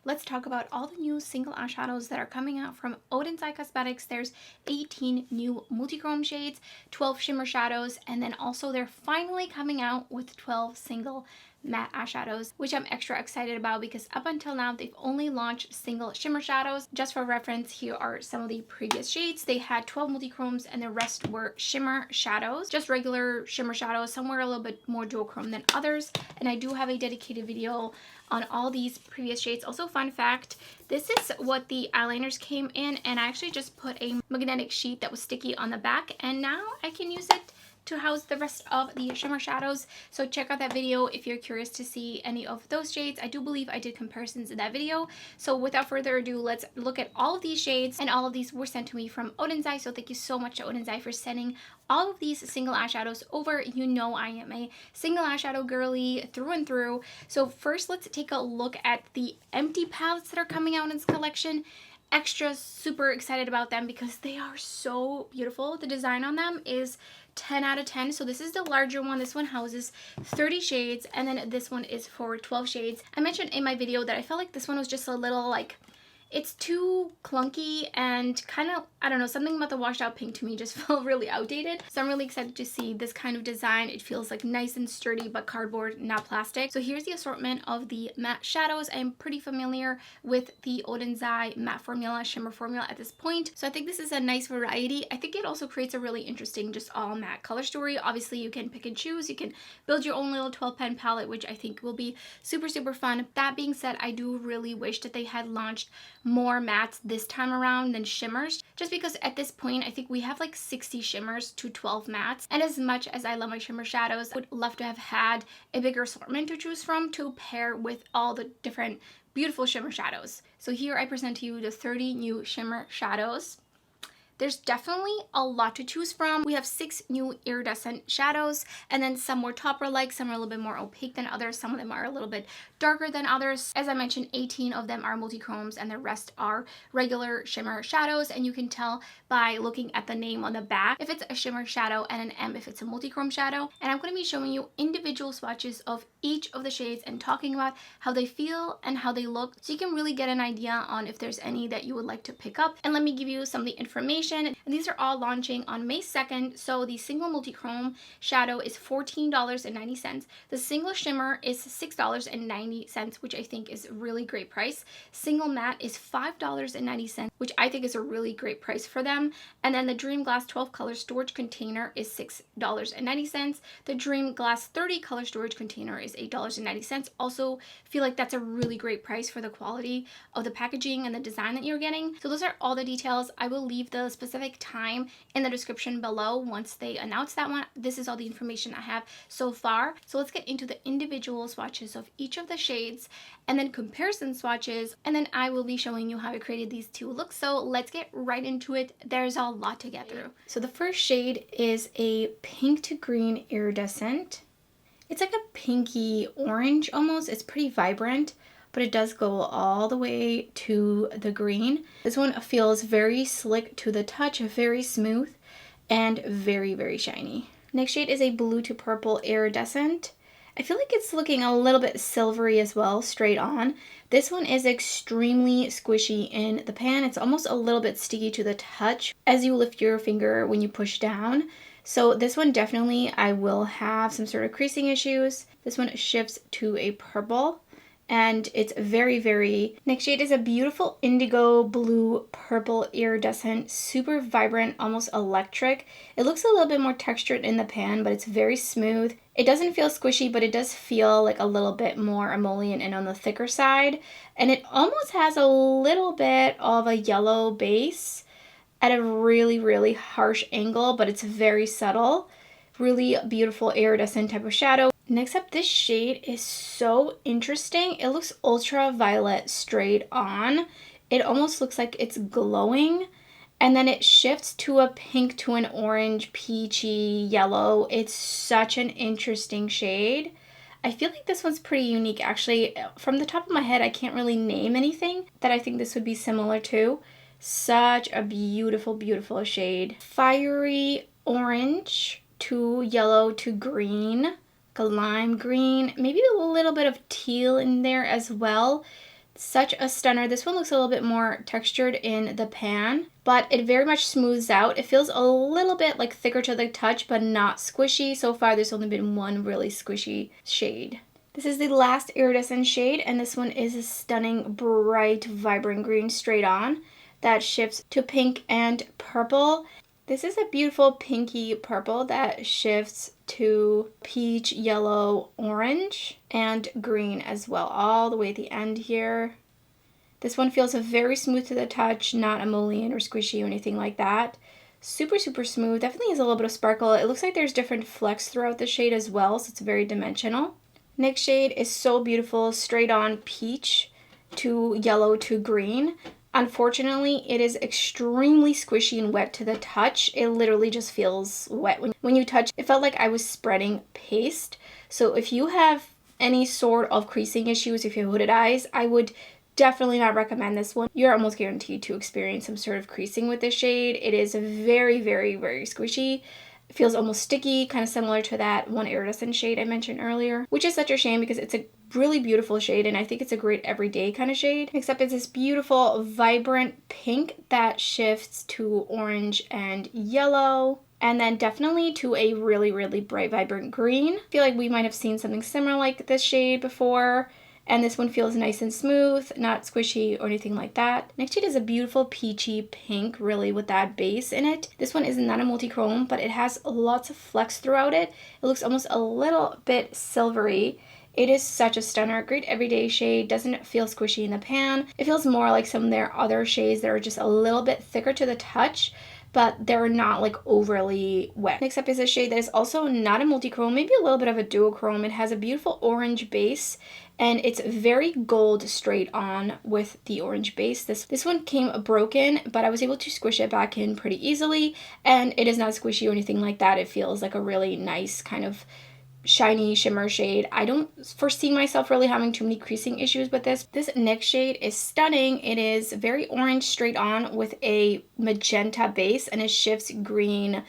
let's talk about all the new single eyeshadows that are coming out from Odens Eye Cosmetics. There's 18 new multi-chrome shades, 12 shimmer shadows, and then also they're finally coming out with 12 single matte eyeshadows, which I'm extra excited about because up until now they've only launched single shimmer shadows. Just for reference, here are some of the previous shades. They had 12 multi-chromes and the rest were shimmer shadows, just regular shimmer shadows. Some were a little bit more dual chrome than others, and I do have a dedicated video on all these previous shades. Also, fun fact, this is what the eyeliners came in, and I actually just put a magnetic sheet that was sticky on the back, and now I can use it to house the rest of the shimmer shadows. So check out that video if you're curious to see any of those shades. I do believe I did comparisons in that video. So without further ado, let's look at all of these shades, and all of these were sent to me from Odens Eye. So thank you so much to Odens Eye for sending all of these single eyeshadows over. You know I am a single eyeshadow girly through and through. So first, let's take a look at the empty palettes that are coming out in this collection. Extra super excited about them because they are so beautiful. The design on them is 10 out of 10. So this is the larger one. This one houses 30 shades, and then this one is for 12 shades. I mentioned in my video that I felt like this one was just a little like, it's too clunky and kind of, I don't know, something about the washed out pink to me just felt really outdated. So I'm really excited to see this kind of design. It feels like nice and sturdy, but cardboard, not plastic. So here's the assortment of the matte shadows. I'm pretty familiar with the Odens Eye matte formula, shimmer formula at this point. So I think this is a nice variety. I think it also creates a really interesting just all matte color story. Obviously you can pick and choose. You can build your own little 12 pen palette, which I think will be super, super fun. That being said, I do really wish that they had launched more mattes this time around than shimmers, just because at this point I think we have like 60 shimmers to 12 mattes, and as much as I love my shimmer shadows, I would love to have had a bigger assortment to choose from to pair with all the different beautiful shimmer shadows. So here I present to you the 30 new shimmer shadows. There's definitely a lot to choose from. We have 6 new iridescent shadows, and then some more topper-like, some are a little bit more opaque than others, some of them are a little bit darker than others. As I mentioned, 18 of them are multi-chromes and the rest are regular shimmer shadows, and you can tell by looking at the name on the back if it's a shimmer shadow and an M if it's a multi-chrome shadow. And I'm going to be showing you individual swatches of each of the shades and talking about how they feel and how they look, so you can really get an idea on if there's any that you would like to pick up. And let me give you some of the information. And these are all launching on May 2nd. So the single multi-chrome shadow is $14.90. The single shimmer is $6.90, which I think is a really great price. Single matte is $5.90, which I think is a really great price for them. And then the Dream Glass 12 color storage container is $6.90. The Dream Glass 30 color storage container is $8.90. Also feel like that's a really great price for the quality of the packaging and the design that you're getting. So those are all the details. I will leave the specific time in the description below once they announce that one. This is all the information I have so far. So let's get into the individual swatches of each of the shades and then comparison swatches, and then I will be showing you how I created these two looks. So let's get right into it. There's a lot to get through. So the first shade is a pink to green iridescent. It's like a pinky orange almost. It's pretty vibrant, but it does go all the way to the green. This one feels very slick to the touch, very smooth, and very, very shiny. Next shade is a blue to purple iridescent. I feel like it's looking a little bit silvery as well, straight on. This one is extremely squishy in the pan. It's almost a little bit sticky to the touch as you lift your finger when you push down. So this one definitely I will have some sort of creasing issues. This one shifts to a purple, and it's very, very... Next shade is a beautiful indigo blue purple iridescent, super vibrant, almost electric. It looks a little bit more textured in the pan, but it's very smooth. It doesn't feel squishy, but it does feel like a little bit more emollient and on the thicker side. And it almost has a little bit of a yellow base at a really, really harsh angle, but it's very subtle. Really beautiful iridescent type of shadow. Next up, this shade is so interesting. It looks ultraviolet straight on. It almost looks like it's glowing, and then it shifts to a pink to an orange, peachy, yellow. It's such an interesting shade. I feel like this one's pretty unique actually. From the top of my head, I can't really name anything that I think this would be similar to. Such a beautiful, beautiful shade. Fiery orange to yellow to green, like a lime green, maybe a little bit of teal in there as well. Such a stunner. This one looks a little bit more textured in the pan, but it very much smooths out. It feels a little bit like thicker to the touch, but not squishy. So far, there's only been one really squishy shade. This is the last iridescent shade, and this one is a stunning, bright, vibrant green straight on that shifts to pink and purple. This is a beautiful pinky purple that shifts to peach, yellow, orange, and green as well, all the way at the end here. This one feels very smooth to the touch, not emollient or squishy or anything like that. Super, super smooth. Definitely has a little bit of sparkle. It looks like there's different flecks throughout the shade as well, so it's very dimensional. Next shade is so beautiful, straight on peach to yellow to green. Unfortunately, it is extremely squishy and wet to the touch. It literally just feels wet. When you touch, it felt like I was spreading paste. So if you have any sort of creasing issues, if you have hooded eyes, I would definitely not recommend this one. You're almost guaranteed to experience some sort of creasing with this shade. It is very, very, very squishy. It feels almost sticky, kind of similar to that one iridescent shade I mentioned earlier, which is such a shame because it's a really beautiful shade and I think it's a great everyday kind of shade, except it's this beautiful vibrant pink that shifts to orange and yellow, and then definitely to a really, really bright vibrant green. I feel like we might have seen something similar like this shade before. And this one feels nice and smooth, not squishy or anything like that. Next shade is a beautiful peachy pink, really, with that base in it. This one is not a multi-chrome, but it has lots of flecks throughout it. It looks almost a little bit silvery. It is such a stunner, great everyday shade, doesn't feel squishy in the pan. It feels more like some of their other shades that are just a little bit thicker to the touch, but they're not like overly wet. Next up is a shade that is also not a multi-chrome, maybe a little bit of a duochrome. It has a beautiful orange base, and it's very gold straight on with the orange base. This one came broken, but I was able to squish it back in pretty easily, and it is not squishy or anything like that. It feels like a really nice kind of shiny shimmer shade. I don't foresee myself really having too many creasing issues with this. This next shade is stunning. It is very orange straight on with a magenta base, and it shifts green,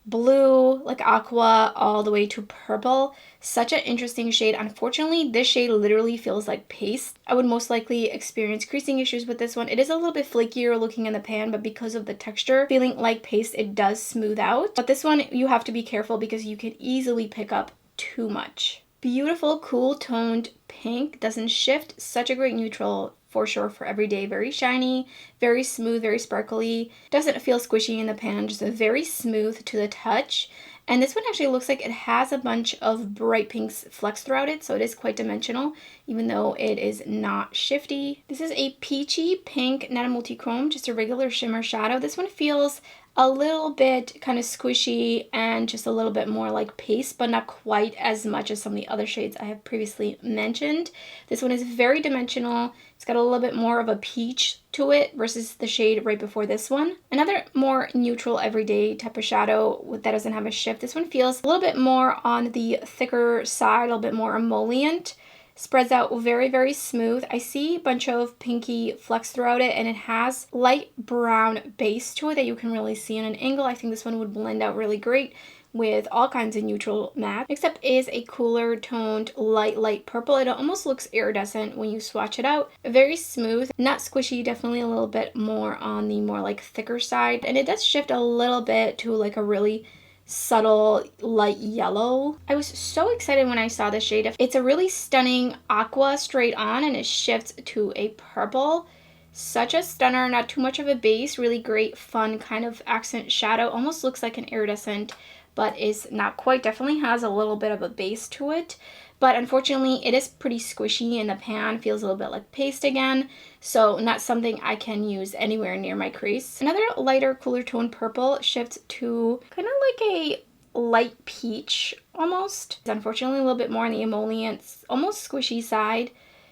blue, like aqua, all the way to purple. Such an interesting shade. Unfortunately, this shade literally feels like paste. I would most likely experience creasing issues with this one. It is a little bit flakier looking in the pan, but because of the texture feeling like paste, it does smooth out. But this one, you have to be careful because you could easily pick up too much. Beautiful, cool toned pink, doesn't shift. Such a great neutral for sure for everyday. Very shiny, very smooth, very sparkly. Doesn't feel squishy in the pan, just a very smooth to the touch. And this one actually looks like it has a bunch of bright pinks flecks throughout it, so it is quite dimensional, even though it is not shifty. This is a peachy pink, not a multi-chrome, just a regular shimmer shadow. This one feels a little bit kind of squishy and just a little bit more like paste, but not quite as much as some of the other shades I have previously mentioned. This one is very dimensional. It's got a little bit more of a peach to it versus the shade right before this one. Another more neutral everyday type of shadow that doesn't have a shift. This one feels a little bit more on the thicker side, a little bit more emollient. Spreads out very, very smooth. I see a bunch of pinky flecks throughout it, and it has light brown base to it that you can really see in an angle. I think this one would blend out really great with all kinds of neutral matte. Next up is a cooler toned light purple. It almost looks iridescent when you swatch it out. Very smooth, not squishy, definitely a little bit more on the more like thicker side. And it does shift a little bit to like a really subtle light yellow. I was so excited when I saw this shade. It's a really stunning aqua straight on, and it shifts to a purple. Such a stunner, not too much of a base, really great fun kind of accent shadow. Almost looks like an iridescent, but is not quite. Definitely has a little bit of a base to it. But unfortunately, it is pretty squishy in the pan. Feels a little bit like paste again. So not something I can use anywhere near my crease. Another lighter, cooler tone purple shifts to kind of like a light peach almost. It's unfortunately a little bit more on the emollient, almost squishy side.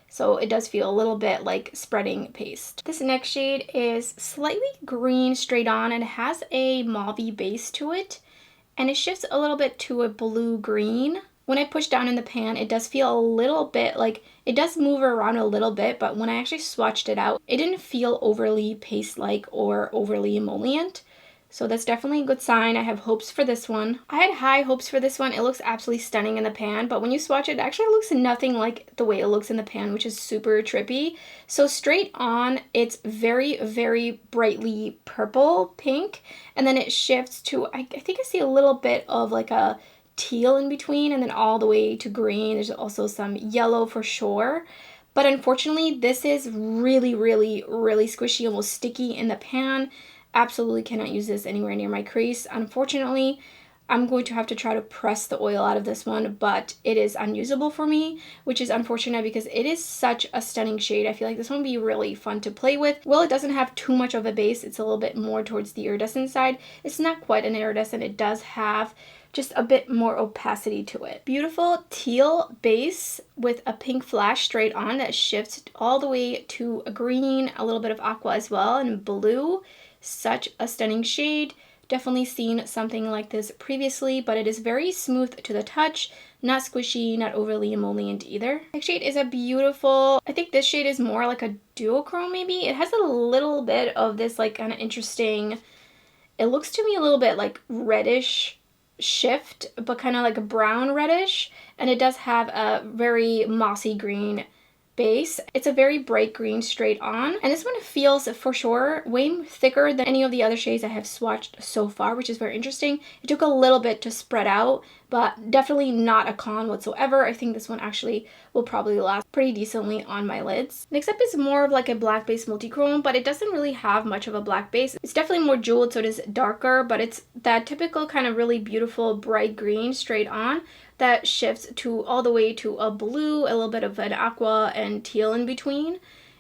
So it does feel a little bit like spreading paste. This next shade is slightly green straight on, and it has a mauve-y base to it. And it shifts a little bit to a blue-green. When I push down in the pan, it does feel a little bit like, it does move around a little bit, but when I actually swatched it out, it didn't feel overly paste-like or overly emollient. So that's definitely a good sign. I have hopes for this one. I had high hopes for this one. It looks absolutely stunning in the pan, but when you swatch it, it actually looks nothing like the way it looks in the pan, which is super trippy. So straight on, it's very, very brightly purple pink, and then it shifts to, I think I see a little bit of like a teal in between, and then all the way to green. There's also some yellow for sure. But unfortunately, this is really, really, really squishy, almost sticky in the pan. Absolutely cannot use this anywhere near my crease. Unfortunately, I'm going to have to try to press the oil out of this one, but it is unusable for me, which is unfortunate because it is such a stunning shade. I feel like this one would be really fun to play with. Well, it doesn't have too much of a base. It's a little bit more towards the iridescent side. It's not quite an iridescent. It does have just a bit more opacity to it. Beautiful teal base with a pink flash straight on that shifts all the way to a green, a little bit of aqua as well, and blue. Such a stunning shade. Definitely seen something like this previously, but it is very smooth to the touch, not squishy, not overly emollient either. Next shade is a beautiful, I think this shade is more like a duochrome maybe. It has a little bit of this like kind of interesting, it looks to me a little bit like reddish shift, but kind of like a brown reddish, and it does have a very mossy green base. It's a very bright green straight on, and this one feels for sure way thicker than any of the other shades I have swatched so far, which is very interesting. It took a little bit to spread out, but definitely not a con whatsoever. I think this one actually will probably last pretty decently on my lids. Next up is more of like a black base multi-chrome, but it doesn't really have much of a black base. It's definitely more jeweled, so it is darker, but it's that typical kind of really beautiful bright green straight on that shifts to all the way to a blue, a little bit of an aqua, and teal in between.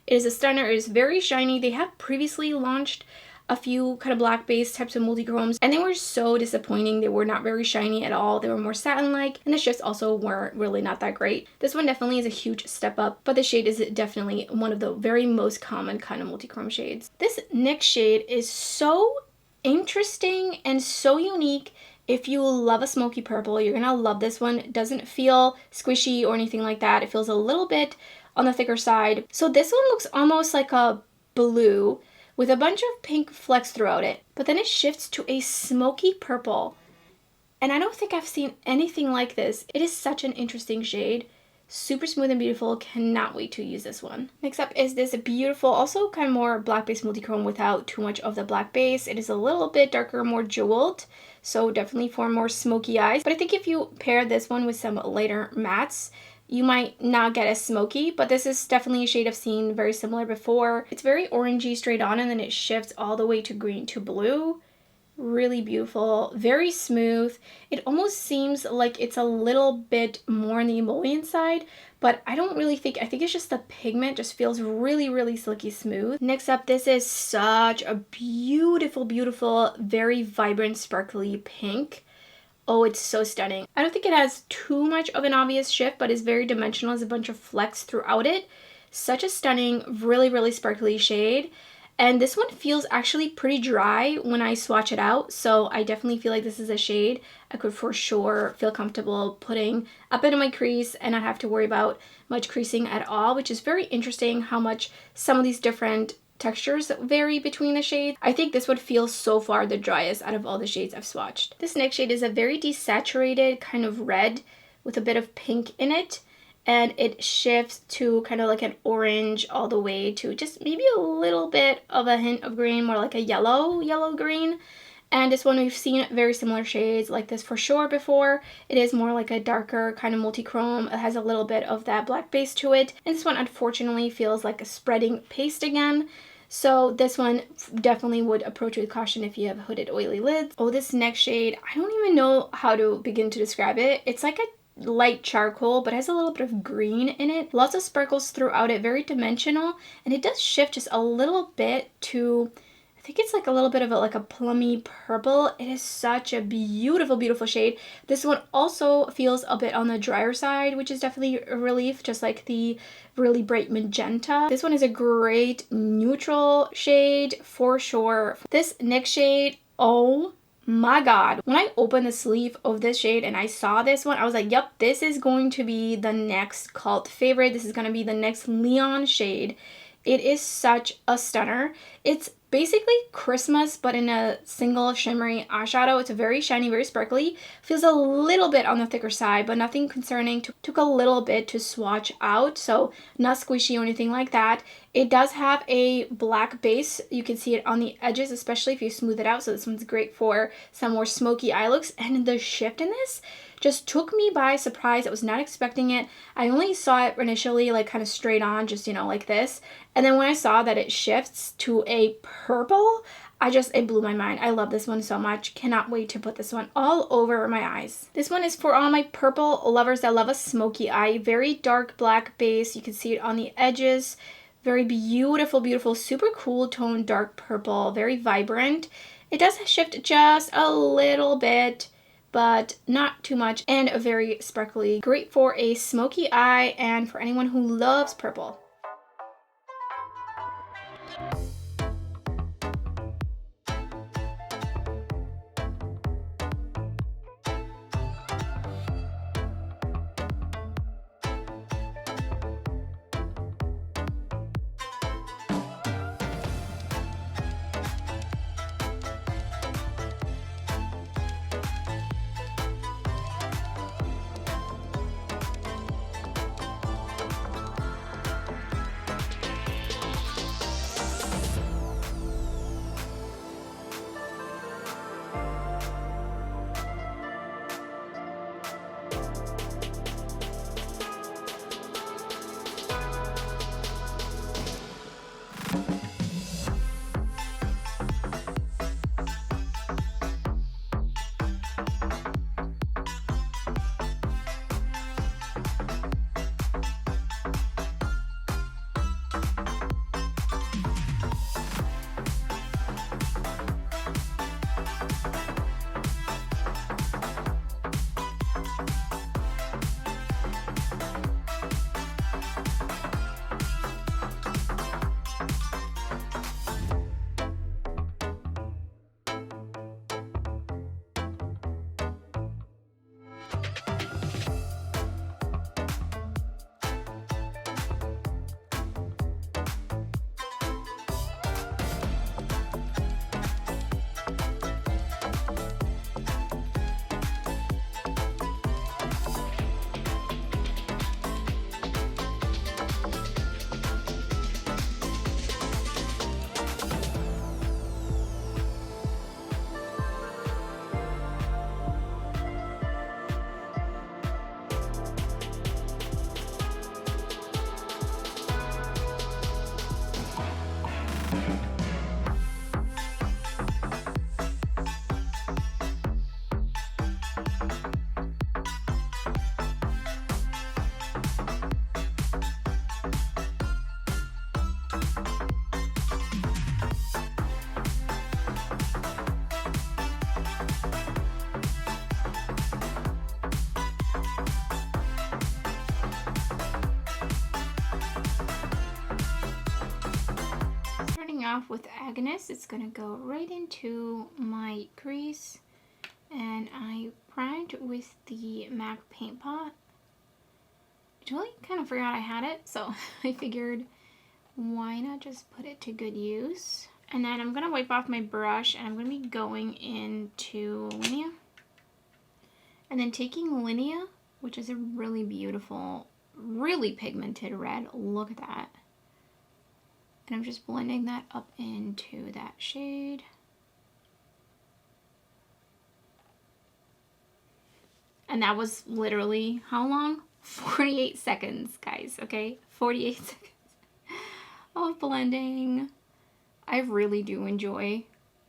It is a stunner. It is very shiny. They have previously launched a few kind of black base types of multi-chromes, and they were so disappointing. They were not very shiny at all. They were more satin-like, and the shifts also weren't really not that great. This one definitely is a huge step up, but the shade is definitely one of the very most common kind of multi-chrome shades. This next shade is so interesting and so unique. If you love a smoky purple, you're gonna love this one. It doesn't feel squishy or anything like that. It feels a little bit on the thicker side. So this one looks almost like a blue with a bunch of pink flecks throughout it, but then it shifts to a smoky purple. And I don't think I've seen anything like this. It is such an interesting shade. Super smooth and beautiful. Cannot wait to use this one. Next up is this beautiful, also kind of more black base multi-chrome without too much of the black base. It is a little bit darker, more jeweled, so definitely for more smoky eyes. But I think if you pair this one with some lighter mattes, you might not get as smoky, but this is definitely a shade I've seen very similar before. It's very orangey straight on, and then it shifts all the way to green to blue. Really beautiful, very smooth. It almost seems like it's a little bit more on the emollient side, but I don't really think, I think it's just the pigment just feels really, really silky smooth. Next up, this is such a beautiful, beautiful, very vibrant, sparkly pink. Oh, it's so stunning. I don't think it has too much of an obvious shift, but it's very dimensional. There's a bunch of flecks throughout it. Such a stunning, really, really sparkly shade. And this one feels actually pretty dry when I swatch it out, so I definitely feel like this is a shade I could for sure feel comfortable putting up into my crease and not have to worry about much creasing at all, which is very interesting how much some of these different textures vary between the shades. I think this would feel so far the driest out of all the shades I've swatched. This next shade is a very desaturated kind of red with a bit of pink in it, and it shifts to kind of like an orange all the way to just maybe a little bit of a hint of green, more like a yellow green. And this one, we've seen very similar shades like this for sure before. It is more like a darker kind of multi-chrome. It has a little bit of that black base to it. And this one unfortunately feels like a spreading paste again. So this one definitely would approach with caution if you have hooded oily lids. Oh, this next shade, I don't even know how to begin to describe it. It's like a light charcoal, but has a little bit of green in it. Lots of sparkles throughout it, very dimensional, and it does shift just a little bit to, I think it's like a little bit of like a plummy purple. It is such a beautiful, beautiful shade. This one also feels a bit on the drier side, which is definitely a relief, just like the really bright magenta. This one is a great neutral shade for sure. This next shade, oh my god, when I opened the sleeve of this shade and I saw this one, I was like, yep, this is going to be the next cult favorite. This is going to be the next Leon shade. It is such a stunner. It's basically Christmas, but in a single shimmery eyeshadow. It's very shiny, very sparkly. Feels a little bit on the thicker side, but nothing concerning. Took a little bit to swatch out, so not squishy or anything like that. It does have a black base. You can see it on the edges, especially if you smooth it out. So this one's great for some more smoky eye looks. And the shift in this just took me by surprise. I was not expecting it. I only saw it initially like kind of straight on, just, you know, like this. And then when I saw that it shifts to a purple, it blew my mind. I love this one so much. Cannot wait to put this one all over my eyes. This one is for all my purple lovers that love a smoky eye. Very dark black base. You can see it on the edges. Very beautiful, beautiful, super cool tone, dark purple, very vibrant. It does shift just a little bit, but not too much, and very sparkly. Great for a smoky eye and for anyone who loves purple. Off with Agnes, it's gonna go right into my crease, and I primed with the MAC paint pot. I totally kind of forgot I had it, so I figured why not just put it to good use. And then I'm gonna wipe off my brush, and I'm gonna be going into Linea, and then taking Linea, which is a really beautiful, really pigmented red. Look at that. And I'm just blending that up into that shade. And that was literally how long? 48 seconds, guys, okay? 48 seconds of blending. I really do enjoy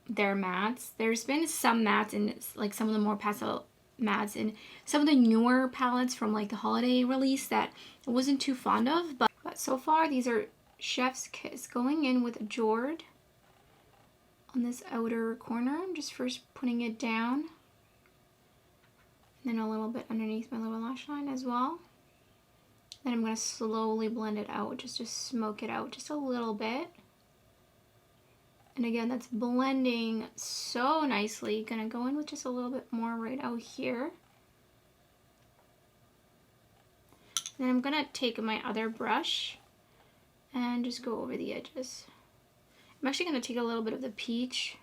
their mattes. There's been some mattes in like some of the more pastel mattes in some of the newer palettes from like the holiday release that I wasn't too fond of, but so far these are Chef's Kiss. Going in with Jord on this outer corner. I'm just first putting it down. And then a little bit underneath my lower lash line as well. Then I'm going to slowly blend it out, just to smoke it out just a little bit. And again, that's blending so nicely. Gonna go in with just a little bit more right out here. Then I'm gonna take my other brush and just go over the edges. I'm actually going to take a little bit of the peach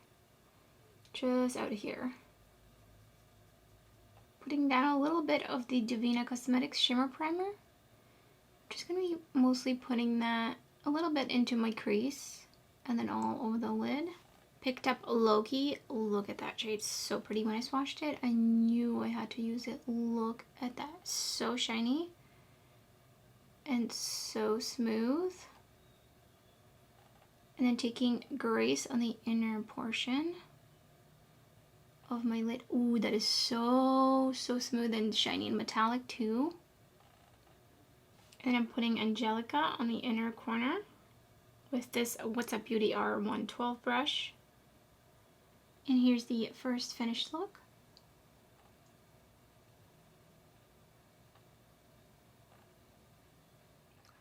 just out here. Putting down a little bit of the Devinah Cosmetics Shimmer Primer. Just going to be mostly putting that a little bit into my crease and then all over the lid. Picked up Loki. Look at that shade. So pretty. When I swatched it, I knew I had to use it. Look at that. So shiny and so smooth. And then taking Grace on the inner portion of my lid. Ooh, that is so smooth and shiny and metallic too. And I'm putting Angelica on the inner corner with this What's Up Beauty R112 brush. And here's the first finished look.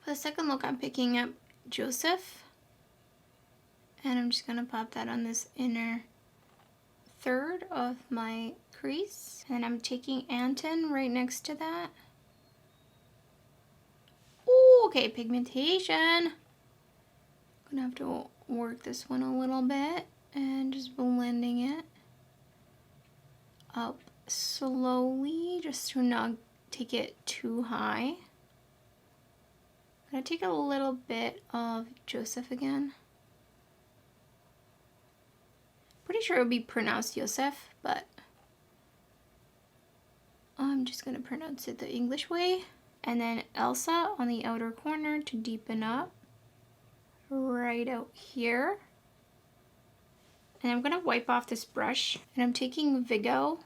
For the second look, I'm picking up Joseph. And I'm just gonna pop that on this inner third of my crease. And I'm taking Anton right next to that. Ooh, okay, pigmentation. Gonna have to work this one a little bit and just blending it up slowly just to not take it too high. I'm gonna take a little bit of Joseph again. Pretty sure it would be pronounced Joseph, but I'm just gonna pronounce it the English way. And then Elsa on the outer corner to deepen up right out here. And I'm gonna wipe off this brush, and I'm taking Vigo,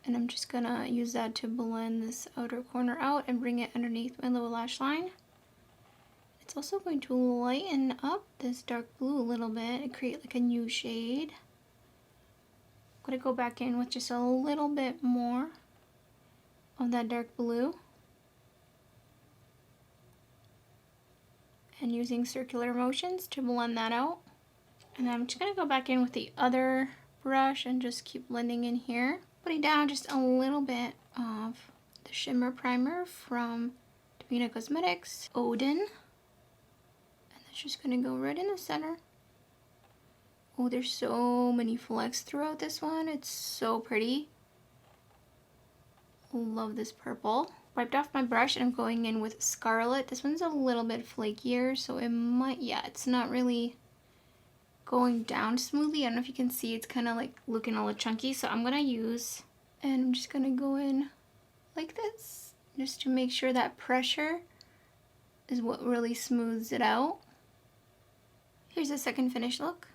and I'm just gonna use that to blend this outer corner out and bring it underneath my lower lash line. It's also going to lighten up this dark blue a little bit and create like a new shade. I'm gonna go back in with just a little bit more of that dark blue. And using circular motions to blend that out. And then I'm just going to go back in with the other brush and just keep blending in here. Putting down just a little bit of the shimmer primer from Devinah Cosmetics, Odin. And that's just going to go right in the center. Oh, there's so many flecks throughout this one. It's so pretty. Love this purple. Wiped off my brush and I'm going in with Scarlet. This one's a little bit flakier, so it might, yeah, it's not really going down smoothly. I don't know if you can see, it's kind of like looking a little chunky, so I'm gonna use, and I'm just gonna go in like this just to make sure that pressure is what really smooths it out. Here's the second finished look.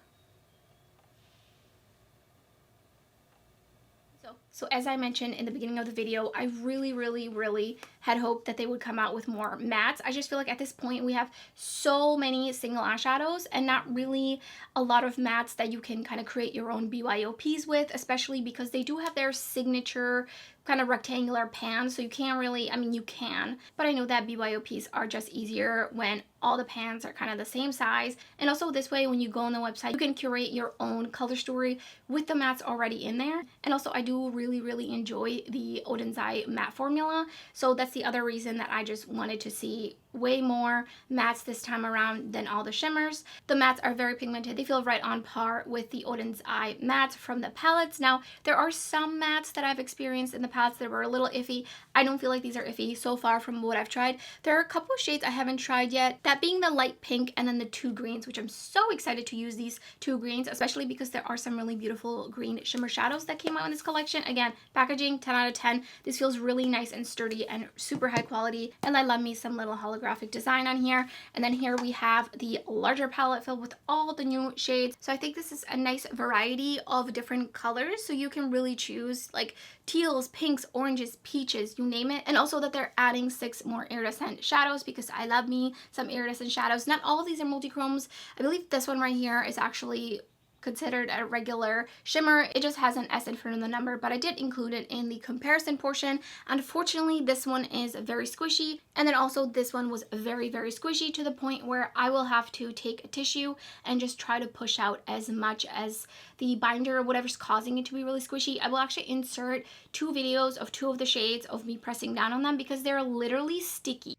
So as I mentioned in the beginning of the video, I really had hoped that they would come out with more mattes. I just feel like at this point we have so many single eyeshadows and not really a lot of mattes that you can kind of create your own BYOPs with, especially because they do have their signature kind of rectangular pans, so you can't really, I mean you can, but I know that BYOPs are just easier when all the pans are kind of the same size. And also this way, when you go on the website, you can curate your own color story with the mattes already in there. And also I do really enjoy the Odens Eye matte formula, so that's the other reason that I just wanted to see way more mattes this time around than all the shimmers. The mattes are very pigmented. They feel right on par with the Odens Eye mattes from the palettes. Now, there are some mattes that I've experienced in the past that were a little iffy. I don't feel like these are iffy so far from what I've tried. There are a couple of shades I haven't tried yet, that being the light pink and then the two greens, which I'm so excited to use these two greens, especially because there are some really beautiful green shimmer shadows that came out in this collection. Again, packaging 10 out of 10. This feels really nice and sturdy and super high quality, and I love me some little holographic design on here. And then here we have the larger palette filled with all the new shades. So I think this is a nice variety of different colors, so you can really choose like teals, pinks, oranges, peaches, you name it. And also that they're adding 6 more iridescent shadows, because I love me some iridescent shadows. Not all of these are multi-chromes. I believe this one right here is actually considered a regular shimmer. It just has an S in front of the number, but I did include it in the comparison portion. Unfortunately, this one is very squishy, and then also this one was very squishy to the point where I will have to take a tissue and just try to push out as much as the binder or whatever's causing it to be really squishy. I will actually insert 2 videos of 2 of the shades of me pressing down on them because they're literally sticky.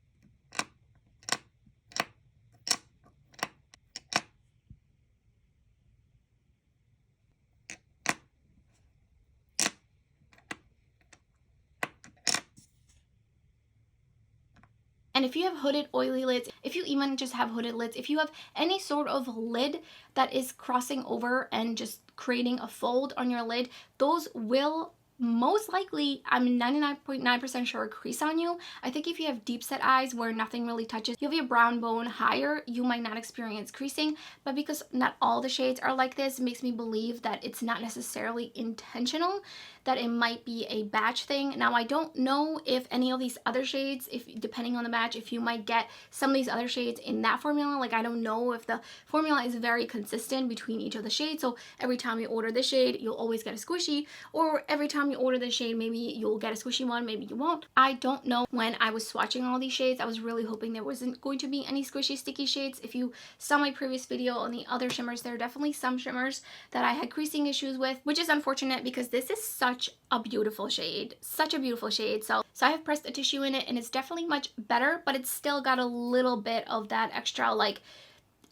And if you have hooded oily lids, if you even just have hooded lids, if you have any sort of lid that is crossing over and just creating a fold on your lid, those will most likely, I'm 99.9% sure, crease on you. I think if you have deep set eyes where nothing really touches, you have your brown bone higher, you might not experience creasing. But because not all the shades are like this, it makes me believe that it's not necessarily intentional, that it might be a batch thing. Now, I don't know if any of these other shades, if depending on the batch, if you might get some of these other shades in that formula. Like, I don't know if the formula is very consistent between each of the shades. So every time you order this shade, you'll always get a squishy, or every time you order this shade, maybe you'll get a squishy one, maybe you won't. I don't know. When I was swatching all these shades, I was really hoping there wasn't going to be any squishy sticky shades. If you saw my previous video on the other shimmers, there are definitely some shimmers that I had creasing issues with, which is unfortunate because this is such a beautiful shade, such a beautiful shade. So I have pressed a tissue in it and it's definitely much better, but it's still got a little bit of that extra like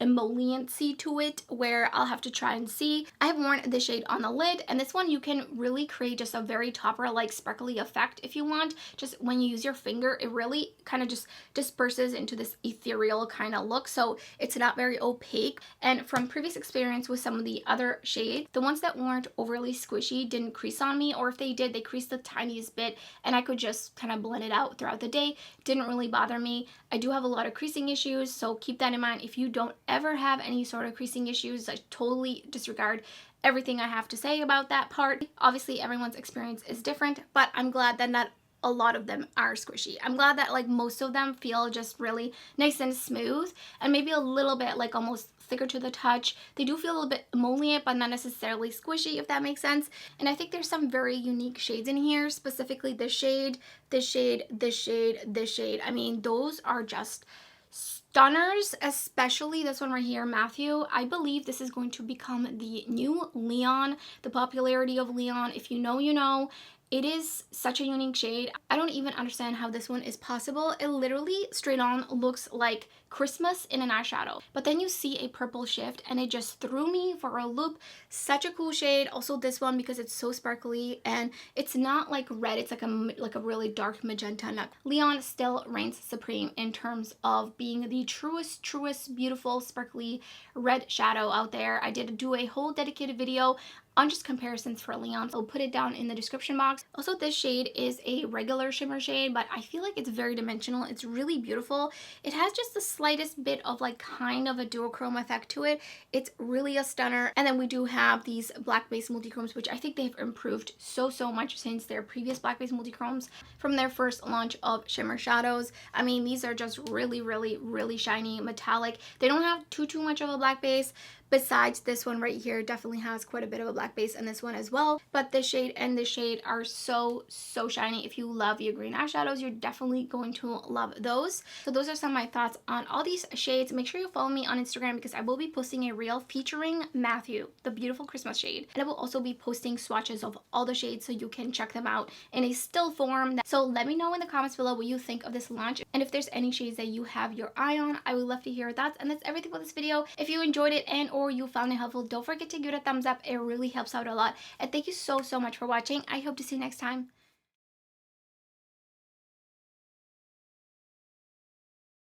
emolliency to it where I'll have to try and see. I have worn this shade on the lid, and this one you can really create just a very topper like sparkly effect if you want. Just when you use your finger, it really kind of just disperses into this ethereal kind of look, so it's not very opaque. And from previous experience with some of the other shades, the ones that weren't overly squishy didn't crease on me, or if they did, they creased the tiniest bit and I could just kind of blend it out throughout the day. Didn't really bother me. I do have a lot of creasing issues, so keep that in mind. If you don't ever have any sort of creasing issues, I totally disregard everything I have to say about that part. Obviously, everyone's experience is different, but I'm glad that not a lot of them are squishy. I'm glad that like most of them feel just really nice and smooth, and maybe a little bit like almost thicker to the touch. They do feel a little bit emollient, but not necessarily squishy, if that makes sense. And I think there's some very unique shades in here, specifically this shade, this shade, this shade, this shade. I mean, those are just stunners, especially this one right here, Matthew. I believe this is going to become the new Leon, the popularity of Leon. If you know, you know. It is such a unique shade. I don't even understand how this one is possible. It literally straight on looks like Christmas in an eyeshadow. But then you see a purple shift and it just threw me for a loop. Such a cool shade. Also this one because it's so sparkly and it's not like red. It's like a really dark magenta. Now, Leon still reigns supreme in terms of being the truest, beautiful, sparkly red shadow out there. I did do a whole dedicated video on just comparisons for Leon. I'll put it down in the description box. Also, this shade is a regular shimmer shade, but I feel like it's very dimensional. It's really beautiful. It has just the slightest bit of like kind of a duochrome effect to it. It's really a stunner. And then we do have these black base multichromes, which I think they've improved so much since their previous black base multichromes from their first launch of shimmer shadows. I mean, these are just really shiny, metallic. They don't have too much of a black base. Besides this one right here, definitely has quite a bit of a black base, and this one as well. But this shade and this shade are so shiny. If you love your green eyeshadows, you're definitely going to love those. So those are some of my thoughts on all these shades. Make sure you follow me on Instagram because I will be posting a reel featuring Matthew, the beautiful Christmas shade. And I will also be posting swatches of all the shades so you can check them out in a still form. So let me know in the comments below what you think of this launch. And if there's any shades that you have your eye on, I would love to hear your thoughts. And that's everything for this video. If you enjoyed it and or you found it helpful, don't forget to give it a thumbs up. It really helps out a lot. And thank you so much for watching. I hope to see you next time.